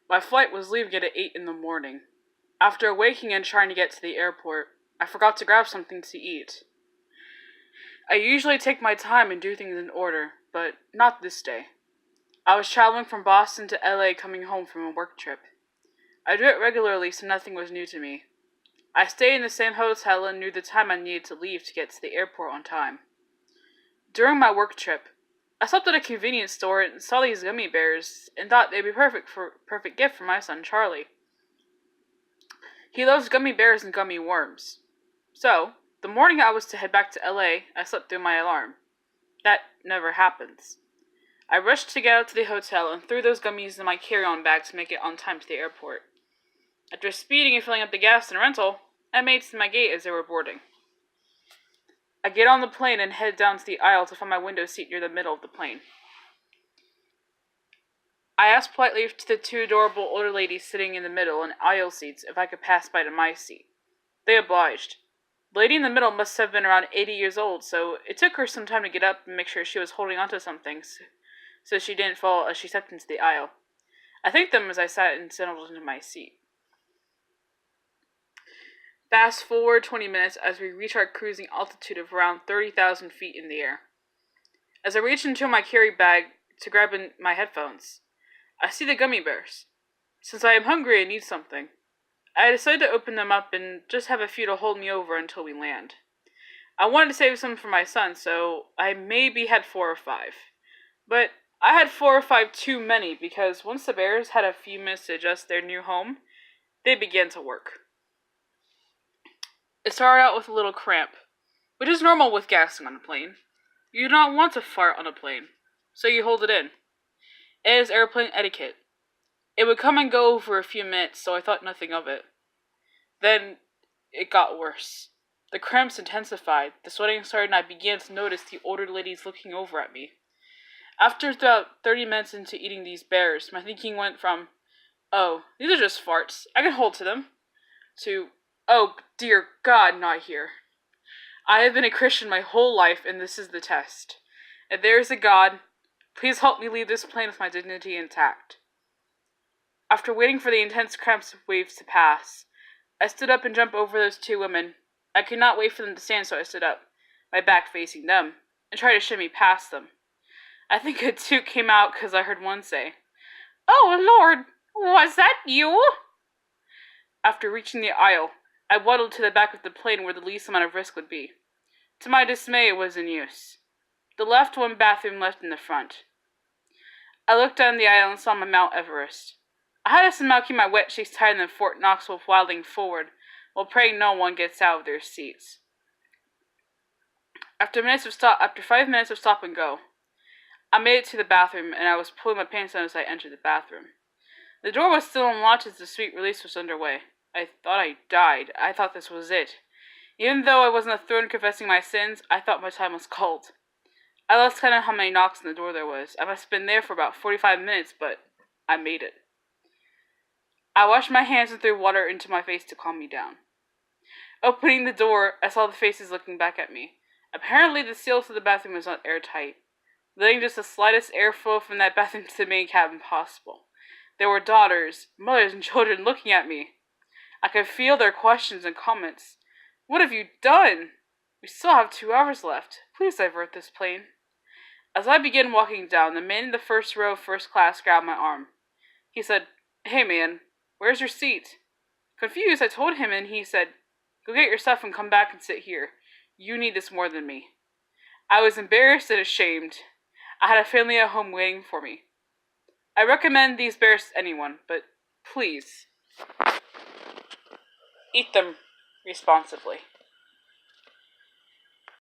My flight was leaving at 8 in the morning. After waking and trying to get to the airport, I forgot to grab something to eat. I usually take my time and do things in order, but not this day. I was traveling from Boston to LA coming home from a work trip. I do it regularly, so nothing was new to me. I stayed in the same hotel and knew the time I needed to leave to get to the airport on time. During my work trip, I stopped at a convenience store and saw these gummy bears and thought they'd be perfect gift for my son Charlie. He loves gummy bears and gummy worms. So, the morning I was to head back to LA, I slept through my alarm. That never happens. I rushed to get out to the hotel and threw those gummies in my carry-on bag to make it on time to the airport. After speeding and filling up the gas in a rental, I made it to my gate as they were boarding. I get on the plane and head down to the aisle to find my window seat near the middle of the plane. I asked politely to the two adorable older ladies sitting in the middle in aisle seats if I could pass by to my seat. They obliged. The lady in the middle must have been around 80 years old, so it took her some time to get up and make sure she was holding onto something so she didn't fall as she stepped into the aisle. I thanked them as I sat and settled into my seat. Fast forward 20 minutes as we reach our cruising altitude of around 30,000 feet in the air. As I reach into my carry bag to grab in my headphones, I see the gummy bears. Since I am hungry and need something, I decided to open them up and just have a few to hold me over until we land. I wanted to save some for my son, so I maybe had 4 or 5. But I had 4 or 5 too many because once the bears had a few minutes to adjust their new home, they began to work. It started out with a little cramp, which is normal with gassing on a plane. You do not want to fart on a plane, so you hold it in. It is airplane etiquette. It would come and go over a few minutes, so I thought nothing of it. Then, it got worse. The cramps intensified, the sweating started, and I began to notice the older ladies looking over at me. After about 30 minutes into eating these bears, my thinking went from, oh, these are just farts, I can hold to them, to, oh, dear God, not here. I have been a Christian my whole life, and this is the test. If there is a God, please help me leave this plane with my dignity intact. After waiting for the intense cramps waves to pass, I stood up and jumped over those 2 women. I could not wait for them to stand, so I stood up, my back facing them, and tried to shimmy past them. I think a toot came out because I heard one say, "Oh, Lord, was that you?" After reaching the aisle, I waddled to the back of the plane where the least amount of risk would be. To my dismay, it was in use. The left one bathroom left in the front. I looked down the aisle and saw my Mount Everest. I had to somehow keep my wet cheeks tighter than Fort Knox while waddling forward, while praying no one gets out of their seats. After 5 minutes of stop and go, I made it to the bathroom, and I was pulling my pants down as I entered the bathroom. The door was still unlocked as the sweet release was underway. I thought I died. I thought this was it. Even though I was on the throne confessing my sins, I thought my time was called. I lost count of how many knocks on the door there was. I must have been there for about 45 minutes, but I made it. I washed my hands and threw water into my face to calm me down. Opening the door, I saw the faces looking back at me. Apparently, the seals of the bathroom was not airtight, letting just the slightest airflow from that bathroom to the main cabin possible. There were daughters, mothers, and children looking at me. I could feel their questions and comments. What have you done? We still have 2 hours left. Please divert this plane. As I began walking down, the man in the first row of first class grabbed my arm. He said, "Hey man, where's your seat?" Confused, I told him, and he said, "Go get your stuff and come back and sit here. You need this more than me." I was embarrassed and ashamed. I had a family at home waiting for me. I recommend these bears to anyone, but please, eat them responsibly.